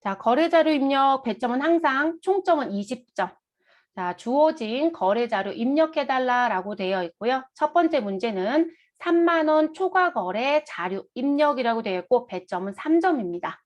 자, 거래자료 입력 배점은 항상 총점은 20점. 자, 주어진 거래자료 입력해달라라고 되어 있고요. 첫 번째 문제는 3만 원 초과 거래 자료 입력이라고 되어 있고 배점은 3점입니다.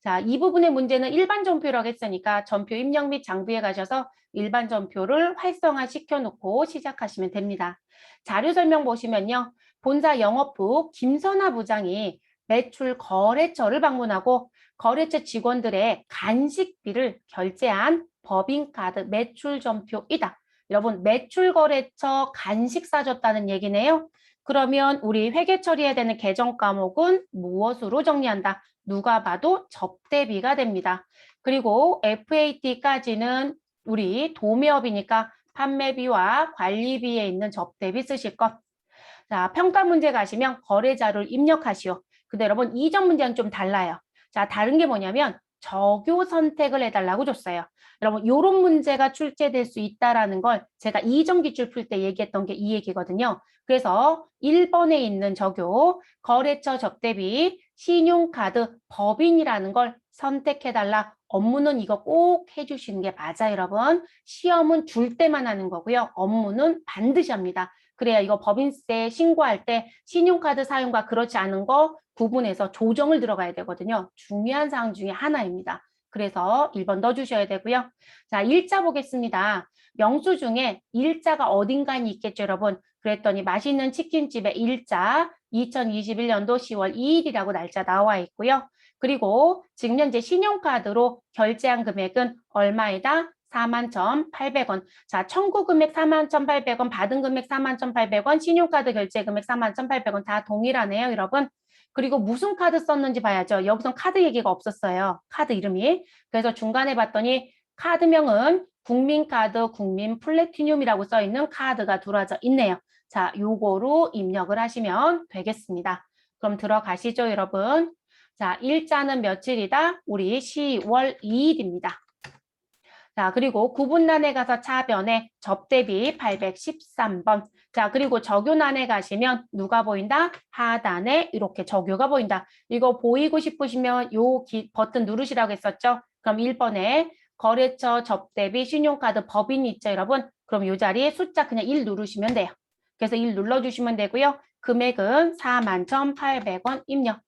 자, 이 부분의 문제는 일반 전표라고 했으니까 전표 입력 및 장부에 가셔서 일반 전표를 활성화시켜 놓고 시작하시면 됩니다. 자료 설명 보시면요. 본사 영업부 김선아 부장이 매출 거래처를 방문하고 거래처 직원들의 간식비를 결제한 법인카드 매출 전표이다. 여러분, 매출 거래처 간식 사줬다는 얘기네요. 그러면 우리 회계 처리해야 되는 계정 과목은 무엇으로 정리한다? 누가 봐도 접대비가 됩니다. 그리고 FAT까지는 우리 도매업이니까 판매비와 관리비에 있는 접대비 쓰실 것. 자, 평가 문제 가시면 거래자료를 입력하시오. 근데 여러분, 이전 문제는 좀 달라요. 자, 다른 게 뭐냐면 적요 선택을 해달라고 줬어요. 여러분, 요런 문제가 출제될 수 있다라는 걸 제가 이전 기출 풀 때 얘기했던 게 이 얘기거든요. 그래서 1번에 있는 적요, 거래처 접대비, 신용카드, 법인이라는 걸 선택해달라. 업무는 이거 꼭 해주시는 게 맞아요, 여러분. 시험은 줄 때만 하는 거고요. 업무는 반드시 합니다. 그래야 이거 법인세 신고할 때 신용카드 사용과 그렇지 않은 거 구분해서 조정을 들어가야 되거든요. 중요한 사항 중에 하나입니다. 그래서 1번 넣어주셔야 되고요. 자, 일자 보겠습니다. 명수 중에 일자가 어딘가에 있겠죠, 여러분. 그랬더니 맛있는 치킨집의 일자 2021년도 10월 2일이라고 날짜 나와 있고요. 그리고 지금 현재 신용카드로 결제한 금액은 얼마이다? 41,800원. 자, 청구 금액 41,800원, 받은 금액 41,800원, 신용카드 결제 금액 41,800원 다 동일하네요, 여러분. 그리고 무슨 카드 썼는지 봐야죠. 여기선 카드 얘기가 없었어요. 카드 이름이. 그래서 중간에 봤더니 카드명은 국민카드, 국민 플래티늄이라고 써있는 카드가 들어와져 있네요. 자, 요거로 입력을 하시면 되겠습니다. 그럼 들어가시죠, 여러분. 자, 일자는 며칠이다? 우리 10월 2일입니다. 자, 그리고 구분란에 가서 차변에 접대비 813번. 자, 그리고 적요란에 가시면 누가 보인다? 하단에 이렇게 적요가 보인다. 이거 보이고 싶으시면 요 버튼 누르시라고 했었죠? 그럼 1번에 거래처 접대비 신용카드 법인 있죠, 여러분? 그럼 요 자리에 숫자 그냥 1 누르시면 돼요. 그래서 1 눌러주시면 되고요. 금액은 41,800원 입력.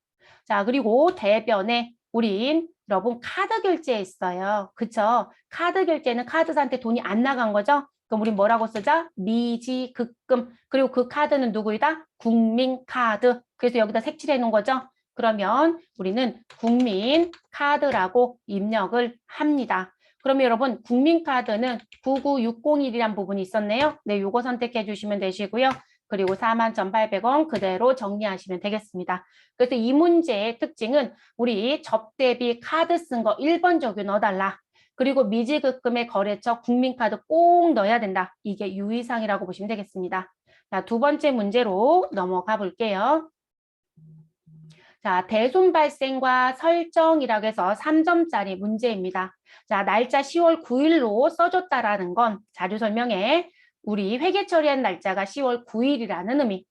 자, 그리고 대변에 우린 여러분 카드 결제했어요. 그쵸? 카드 결제는 카드사한테 돈이 안 나간 거죠? 그럼 우린 뭐라고 쓰자? 미지급금. 그리고 그 카드는 누구이다? 국민카드. 그래서 여기다 색칠해 놓은 거죠? 그러면 우리는 국민카드라고 입력을 합니다. 그러면 여러분 국민카드는 99601이란 부분이 있었네요. 네, 요거 선택해 주시면 되시고요. 그리고 41,800원 그대로 정리하시면 되겠습니다. 그래서 이 문제의 특징은 우리 접대비 카드 쓴 거 1번 적요 넣어달라. 그리고 미지급금의 거래처 국민카드 꼭 넣어야 된다. 이게 유의사항이라고 보시면 되겠습니다. 자, 두 번째 문제로 넘어가 볼게요. 자, 대손 발생과 설정이라고 해서 3점짜리 문제입니다. 자, 날짜 10월 9일로 써줬다라는 건 자료 설명에 우리 회계 처리한 날짜가 10월 9일이라는 의미.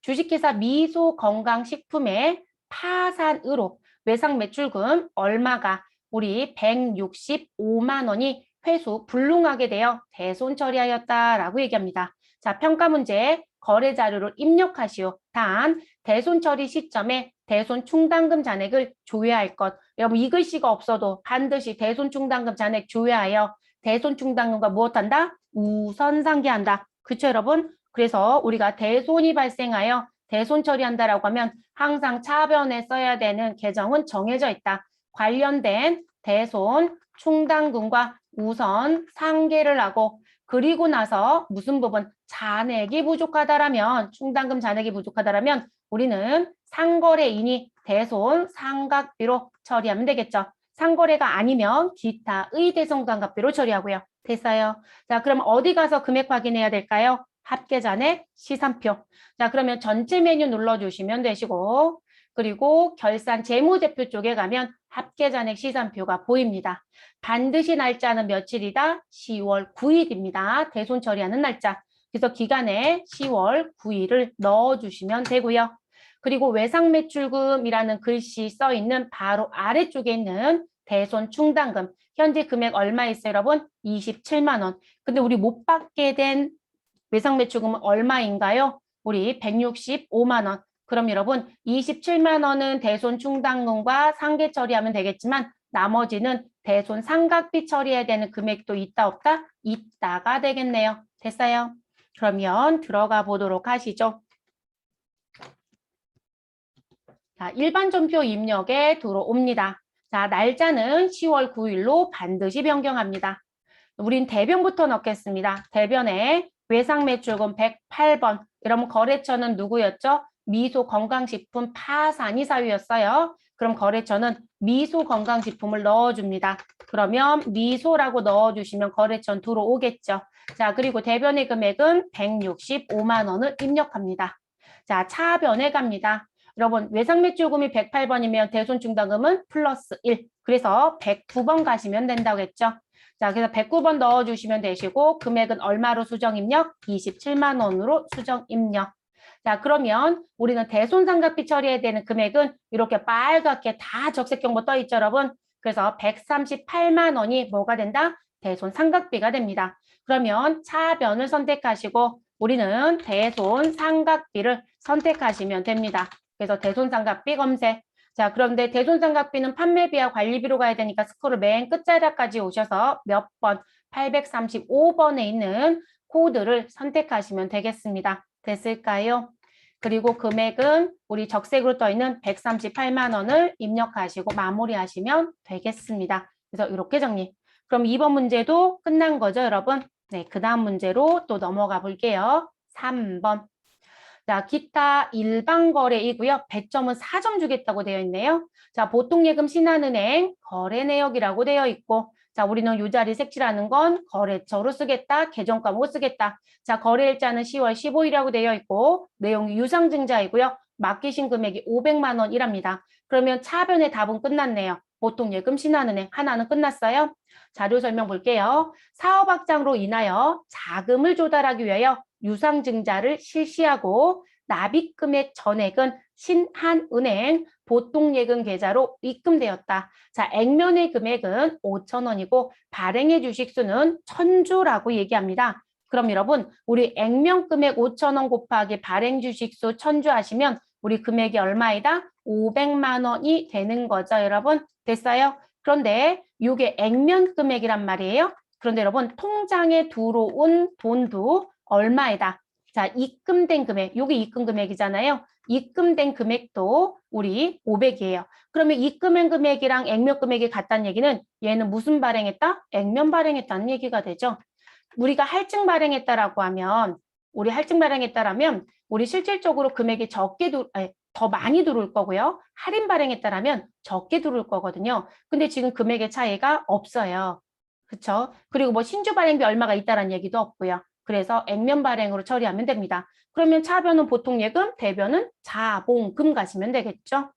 주식회사 미소건강식품의 파산으로 외상 매출금 얼마가 우리 165만 원이 회수 불능하게 되어 대손 처리하였다라고 얘기합니다. 자, 평가 문제 거래 자료를 입력하시오. 단 대손 처리 시점에 대손 충당금 잔액을 조회할 것. 여러분 이 글씨가 없어도 반드시 대손 충당금 잔액 조회하여 대손 충당금과 무엇한다? 우선 상계한다. 그쵸 여러분? 그래서 우리가 대손이 발생하여 대손 처리한다라고 하면 항상 차변에 써야 되는 계정은 정해져 있다. 관련된 대손 충당금과 우선 상계를 하고 그리고 나서 무슨 부분 잔액이 부족하다라면 충당금 잔액이 부족하다라면 우리는 상거래인이 대손 상각비로 처리하면 되겠죠. 상거래가 아니면 기타의 대손상각비로 처리하고요. 됐어요. 자, 그럼 어디 가서 금액 확인해야 될까요? 합계잔액 시산표. 자, 그러면 전체 메뉴 눌러주시면 되시고 그리고 결산 재무제표 쪽에 가면 합계잔액 시산표가 보입니다. 반드시 날짜는 며칠이다? 10월 9일입니다. 대손 처리하는 날짜. 그래서 기간에 10월 9일을 넣어주시면 되고요. 그리고 외상매출금이라는 글씨 써 있는 바로 아래쪽에 있는 대손 충당금. 현재 금액 얼마 있어요, 여러분? 27만 원. 근데 우리 못 받게 된 외상매출금은 얼마인가요? 우리 165만 원. 그럼 여러분 27만 원은 대손 충당금과 상계 처리하면 되겠지만 나머지는 대손 상각비 처리해야 되는 금액도 있다 없다? 있다가 되겠네요. 됐어요? 그러면 들어가 보도록 하시죠. 자, 일반 전표 입력에 들어옵니다. 자, 날짜는 10월 9일로 반드시 변경합니다. 우린 대변부터 넣겠습니다. 대변에 외상매출금 108번. 이러면 거래처는 누구였죠? 미소건강식품 파산이 사유였어요. 그럼 거래처는 미소건강식품을 넣어줍니다. 그러면 미소라고 넣어주시면 거래처는 들어오겠죠. 자, 그리고 대변의 금액은 165만 원을 입력합니다. 자, 차변에 갑니다. 여러분, 외상매출금이 108번이면 대손충당금은 플러스 1. 그래서 109번 가시면 된다고 했죠. 자, 그래서 109번 넣어주시면 되시고 금액은 얼마로 수정 입력? 27만 원으로 수정 입력. 자, 그러면 우리는 대손상각비 처리해야 되는 금액은 이렇게 빨갛게 다 적색 경보 떠 있죠, 여러분? 그래서 138만 원이 뭐가 된다? 대손상각비가 됩니다. 그러면 차변을 선택하시고 우리는 대손상각비를 선택하시면 됩니다. 그래서 대손상각비 검색. 자, 그런데 대손상각비는 판매비와 관리비로 가야 되니까 스크롤 맨 끝자락까지 오셔서 몇 번, 835번에 있는 코드를 선택하시면 되겠습니다. 됐을까요? 그리고 금액은 우리 적색으로 떠 있는 138만 원을 입력하시고 마무리하시면 되겠습니다. 그래서 이렇게 정리. 그럼 2번 문제도 끝난 거죠, 여러분? 네, 그 다음 문제로 또 넘어가 볼게요. 3번. 자, 기타 일반 거래이고요. 배점은 4점 주겠다고 되어 있네요. 자, 보통예금 신한은행 거래 내역이라고 되어 있고, 자, 우리는 이 자리 색칠하는 건 거래처로 쓰겠다, 계정과 못 쓰겠다. 자, 거래일자는 10월 15일이라고 되어 있고, 내용이 유상증자이고요. 맡기신 금액이 500만 원이랍니다. 그러면 차변의 답은 끝났네요. 보통예금 신한은행 하나는 끝났어요. 자료 설명 볼게요. 사업 확장으로 인하여 자금을 조달하기 위하여 유상증자를 실시하고 납입금액 전액은 신한은행 보통예금 계좌로 입금되었다. 자, 액면의 금액은 5천 원이고 발행의 주식수는 1000주라고 얘기합니다. 그럼 여러분, 우리 액면 금액 5천 원 곱하기 발행 주식수 1000주 하시면 우리 금액이 얼마이다? 500만 원이 되는 거죠, 여러분. 됐어요? 그런데 이게 액면 금액이란 말이에요. 그런데 여러분, 통장에 들어온 돈도 얼마이다? 자, 입금된 금액, 요게 입금 금액이잖아요. 입금된 금액도 우리 500이에요. 그러면 입금한 금액이랑 액면 금액이 같다는 얘기는 얘는 무슨 발행했다? 액면 발행했다는 얘기가 되죠. 우리가 할증 발행했다라고 하면 우리 할증 발행했다라면 우리 실질적으로 금액이 더 많이 들어올 거고요. 할인 발행했다라면 적게 들어올 거거든요. 근데 지금 금액의 차이가 없어요. 그렇죠? 그리고 뭐 신주 발행비 얼마가 있다라는 얘기도 없고요. 그래서 액면 발행으로 처리하면 됩니다. 그러면 차변은 보통 예금, 대변은 자본금 가시면 되겠죠.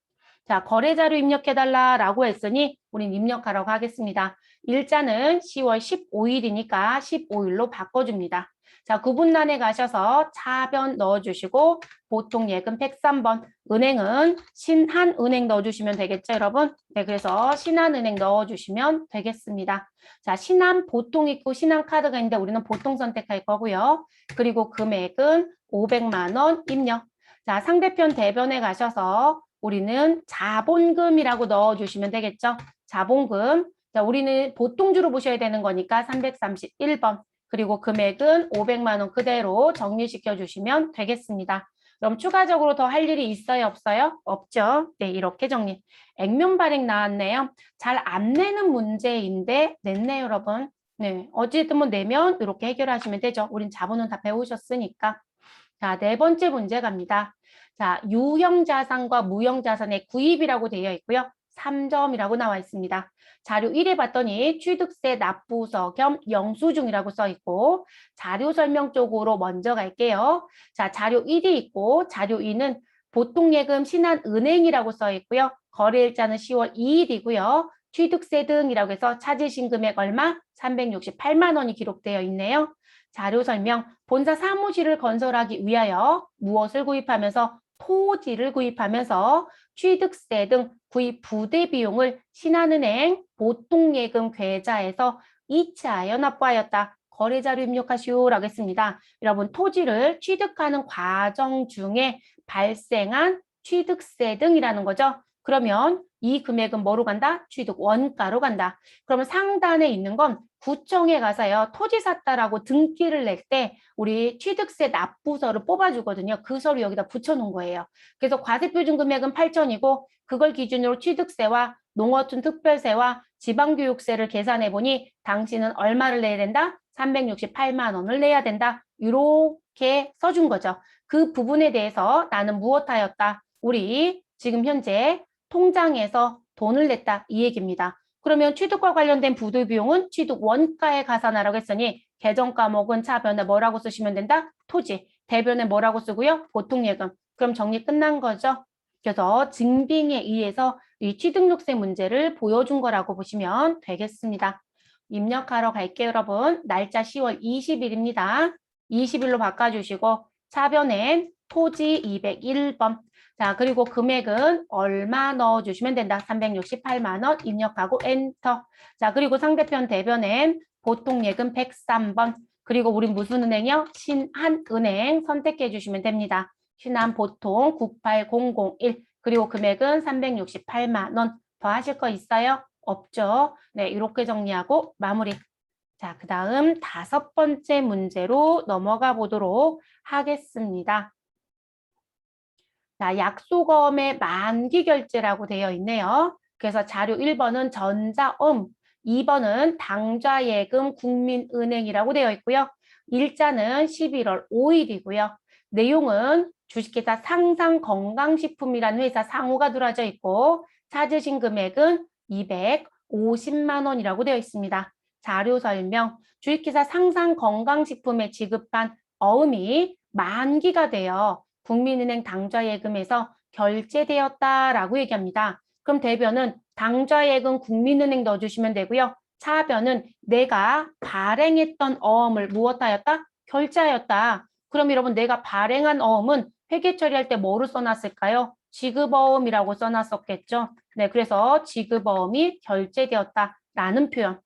자, 거래자료 입력해달라라고 했으니 우린 입력하라고 하겠습니다. 일자는 10월 15일이니까 15일로 바꿔줍니다. 자, 구분란에 가셔서 차변 넣어주시고 보통 예금 103번 은행은 신한은행 넣어주시면 되겠죠, 여러분? 네, 그래서 신한은행 넣어주시면 되겠습니다. 자, 신한 보통 있고 신한 카드가 있는데 우리는 보통 선택할 거고요. 그리고 금액은 500만 원 입력. 자, 상대편 대변에 가셔서 우리는 자본금이라고 넣어주시면 되겠죠. 자본금. 자, 우리는 보통주로 보셔야 되는 거니까 331번. 그리고 금액은 500만 원 그대로 정리시켜 주시면 되겠습니다. 그럼 추가적으로 더 할 일이 있어요, 없어요? 없죠. 네, 이렇게 정리. 액면 발행 나왔네요. 잘 안 내는 문제인데 냈네요, 여러분. 네, 어쨌든 뭐 내면 이렇게 해결하시면 되죠. 우린 자본은 다 배우셨으니까. 자, 네 번째 문제 갑니다. 자, 유형자산과 무형자산의 구입이라고 되어 있고요. 3점이라고 나와 있습니다. 자료 1에 봤더니 취득세 납부서 겸 영수증이라고 써 있고 자료 설명 쪽으로 먼저 갈게요. 자, 자료 1이 있고 자료 2는 보통예금 신한은행이라고 써 있고요. 거래일자는 10월 2일이고요. 취득세 등이라고 해서 찾으신 금액 얼마? 368만 원이 기록되어 있네요. 자료 설명, 본사 사무실을 건설하기 위하여 무엇을 구입하면서 토지를 구입하면서 취득세 등 구입 부대 비용을 신한은행 보통예금 계좌에서 이체하여 납부하였다. 거래자료 입력하시오라고 했습니다. 여러분 토지를 취득하는 과정 중에 발생한 취득세 등이라는 거죠. 그러면 이 금액은 뭐로 간다? 취득 원가로 간다. 그러면 상단에 있는 건 구청에 가서요. 토지 샀다라고 등기를 낼 때 우리 취득세 납부서를 뽑아주거든요. 그 서류 여기다 붙여놓은 거예요. 그래서 과세표준 금액은 8천이고 그걸 기준으로 취득세와 농어촌 특별세와 지방교육세를 계산해보니 당신은 얼마를 내야 된다? 368만 원을 내야 된다. 이렇게 써준 거죠. 그 부분에 대해서 나는 무엇하였다? 우리 지금 현재 통장에서 돈을 냈다. 이 얘기입니다. 그러면 취득과 관련된 부도 비용은 취득 원가에 가산하라고 했으니 계정 과목은 차변에 뭐라고 쓰시면 된다? 토지. 대변에 뭐라고 쓰고요? 보통예금. 그럼 정리 끝난 거죠. 그래서 증빙에 의해서 이 취득록세 문제를 보여준 거라고 보시면 되겠습니다. 입력하러 갈게요, 여러분. 날짜 10월 20일입니다. 20일로 바꿔주시고 차변엔 토지 201번. 자, 그리고 금액은 얼마 넣어주시면 된다. 368만 원 입력하고 엔터. 자, 그리고 상대편 대변엔 보통예금 103번. 그리고 우리 무슨 은행이요? 신한은행 선택해 주시면 됩니다. 신한보통 98001. 그리고 금액은 368만 원. 더 하실 거 있어요? 없죠? 네, 이렇게 정리하고 마무리. 자, 그 다음 5번째 문제로 넘어가 보도록 하겠습니다. 자, 약속어음의 만기 결제라고 되어 있네요. 그래서 자료 1번은 전자음, 2번은 당좌예금 국민은행이라고 되어 있고요. 일자는 11월 5일이고요. 내용은 주식회사 상상건강식품이라는 회사 상호가 들어져 있고 찾으신 금액은 250만 원이라고 되어 있습니다. 자료 설명, 주식회사 상상건강식품에 지급한 어음이 만기가 되어 국민은행 당좌예금에서 결제되었다라고 얘기합니다. 그럼 대변은 당좌예금 국민은행 넣어주시면 되고요. 차변은 내가 발행했던 어음을 무엇하였다? 결제하였다. 그럼 여러분 내가 발행한 어음은 회계 처리할 때 뭐로 써놨을까요? 지급어음이라고 써놨었겠죠. 네, 그래서 지급어음이 결제되었다라는 표현.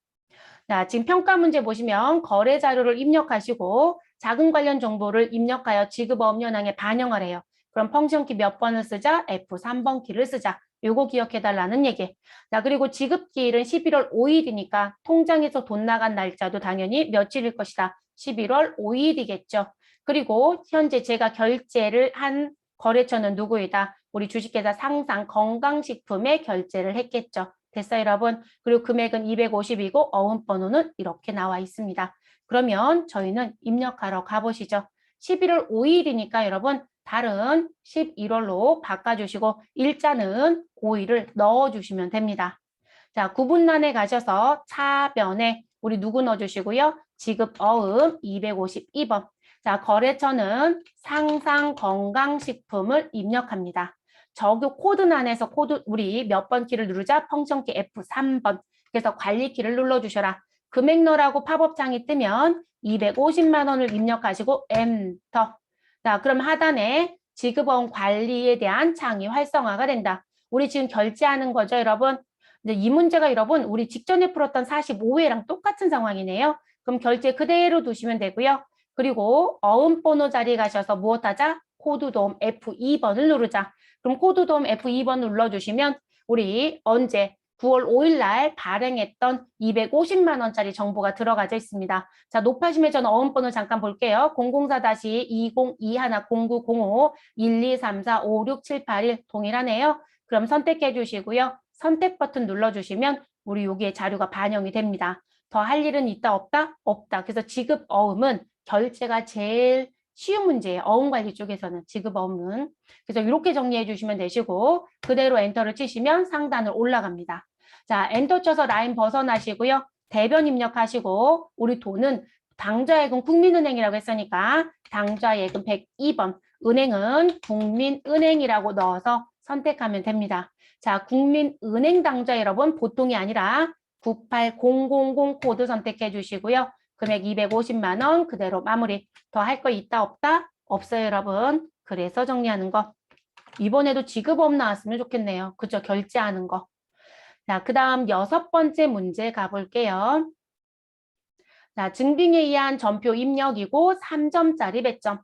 자, 지금 평가 문제 보시면 거래 자료를 입력하시고 자금 관련 정보를 입력하여 지급어음 현황에 반영을 해요. 그럼 펑션키 몇 번을 쓰자? F3번 키를 쓰자. 요거 기억해달라는 얘기. 자, 그리고 지급기일은 11월 5일이니까 통장에서 돈 나간 날짜도 당연히 며칠일 것이다. 11월 5일이겠죠. 그리고 현재 제가 결제를 한 거래처는 누구이다? 우리 주식회사 상상 건강식품에 결제를 했겠죠. 됐어요, 여러분? 그리고 금액은 250이고 어음 번호는 이렇게 나와 있습니다. 그러면 저희는 입력하러 가보시죠. 11월 5일이니까 여러분 달은 11월로 바꿔주시고 일자는 5일을 넣어주시면 됩니다. 자, 구분란에 가셔서 차변에 우리 누구 넣어주시고요. 지급 어음 252번. 자, 거래처는 상상건강식품을 입력합니다. 저그 코드란에서 코드 우리 몇 번 키를 누르자? 펑션키 F3번. 그래서 관리 키를 눌러주셔라. 금액 넣으라고 팝업창이 뜨면 250만 원을 입력하시고 엔터. 자, 그럼 하단에 지급어음 관리에 대한 창이 활성화가 된다. 우리 지금 결제하는 거죠, 여러분? 이제 이 문제가 여러분 우리 직전에 풀었던 45회랑 똑같은 상황이네요. 그럼 결제 그대로 두시면 되고요. 그리고 어음 번호 자리에 가셔서 무엇하자? 코드 도움 F2번을 누르자. 그럼 코드 도움 F2번 눌러주시면 우리 언제 9월 5일 날 발행했던 250만 원짜리 정보가 들어가져 있습니다. 자, 높아심의 전 어음번호 잠깐 볼게요. 004-2021-0905-1234-56781 동일하네요. 그럼 선택해 주시고요. 선택 버튼 눌러주시면 우리 여기에 자료가 반영이 됩니다. 더 할 일은 있다 없다? 없다. 그래서 지급 어음은 결제가 제일 쉬운 문제예요. 어음관리 쪽에서는 지급 어음은. 그래서 이렇게 정리해 주시면 되시고 그대로 엔터를 치시면 상단을 올라갑니다. 자, 엔터 쳐서 라인 벗어나시고요. 대변 입력하시고 우리 돈은 당좌예금 국민은행이라고 했으니까 당좌예금 102번 은행은 국민은행이라고 넣어서 선택하면 됩니다. 자, 국민은행 당좌 여러분 보통이 아니라 98000 코드 선택해 주시고요. 금액 250만 원 그대로 마무리. 더 할 거 있다 없다? 없어요, 여러분. 그래서 정리하는 거. 이번에도 지급업 나왔으면 좋겠네요. 그죠? 결제하는 거. 자, 그 다음 6번째 문제 가볼게요. 자, 증빙에 의한 전표 입력이고 3점짜리 배점.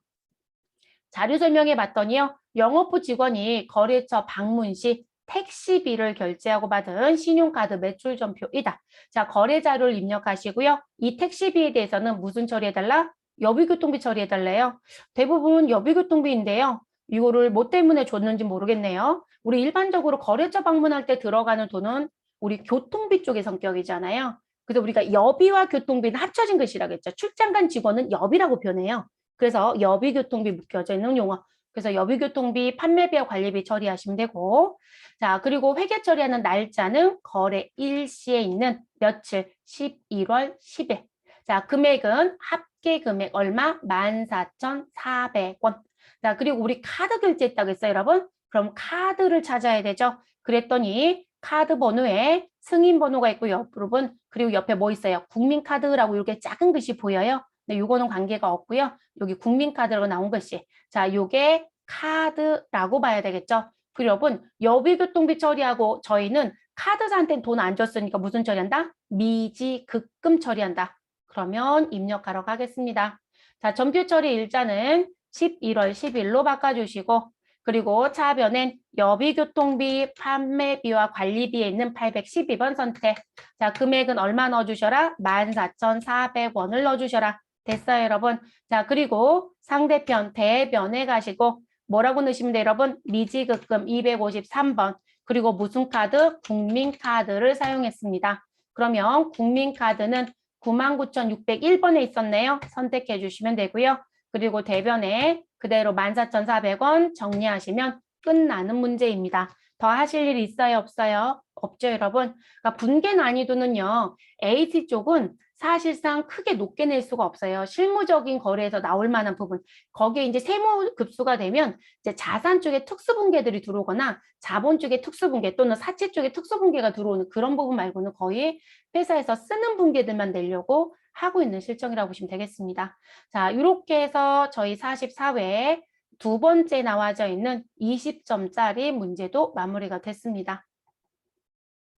자료 설명해 봤더니요. 영업부 직원이 거래처 방문 시 택시비를 결제하고 받은 신용카드 매출 전표이다. 자, 거래 자료를 입력하시고요. 이 택시비에 대해서는 무슨 처리해달라? 여비교통비 처리해달래요. 대부분 여비교통비인데요. 이거를 뭐 때문에 줬는지 모르겠네요. 우리 일반적으로 거래처 방문할 때 들어가는 돈은 우리 교통비 쪽의 성격이잖아요. 그래서 우리가 여비와 교통비는 합쳐진 것이라겠죠. 출장 간 직원은 여비라고 표현해요. 그래서 여비교통비 묶여져 있는 용어. 그래서 여비교통비, 판매비와 관리비 처리하시면 되고, 자, 그리고 회계 처리하는 날짜는 거래 일시에 있는 며칠? 11월 10일. 자, 금액은 합계 금액 얼마? 14,400원. 자, 그리고 우리 카드 결제했다고 했어요, 여러분? 그럼 카드를 찾아야 되죠? 그랬더니 카드 번호에 승인 번호가 있고 여러분, 그리고 옆에 뭐 있어요? 국민카드라고 이렇게 작은 글씨 보여요? 네, 요거는 관계가 없고요. 여기 국민카드라고 나온 것이. 자, 요게 카드라고 봐야 되겠죠. 그리고 여러분, 여비교통비 처리하고 저희는 카드사한테는 돈 안 줬으니까 무슨 처리한다? 미지급금 처리한다. 그러면 입력하러 가겠습니다. 자, 전표 처리 일자는 11월 10일로 바꿔주시고, 그리고 차변엔 여비교통비, 판매비와 관리비에 있는 812번 선택. 자, 금액은 얼마 넣어주셔라? 14,400원을 넣어주셔라. 됐어요, 여러분. 자, 그리고 상대편 대변에 가시고 뭐라고 넣으시면 돼요, 여러분? 미지급금 253번. 그리고 무슨 카드? 국민카드를 사용했습니다. 그러면 국민카드는 99,601번에 있었네요. 선택해 주시면 되고요. 그리고 대변에 그대로 14,400원 정리하시면 끝나는 문제입니다. 더 하실 일 있어요, 없어요? 없죠, 여러분? 그러니까 분계 난이도는요. AT 쪽은 사실상 크게 높게 낼 수가 없어요. 실무적인 거래에서 나올 만한 부분. 거기에 이제 세무 급수가 되면 이제 자산 쪽에 특수분계들이 들어오거나 자본 쪽에 특수분계 또는 사채 쪽에 특수분계가 들어오는 그런 부분 말고는 거의 회사에서 쓰는 분계들만 내려고 하고 있는 실정이라고 보시면 되겠습니다. 자, 이렇게 해서 저희 44회에 두 번째 나와져 있는 20점짜리 문제도 마무리가 됐습니다.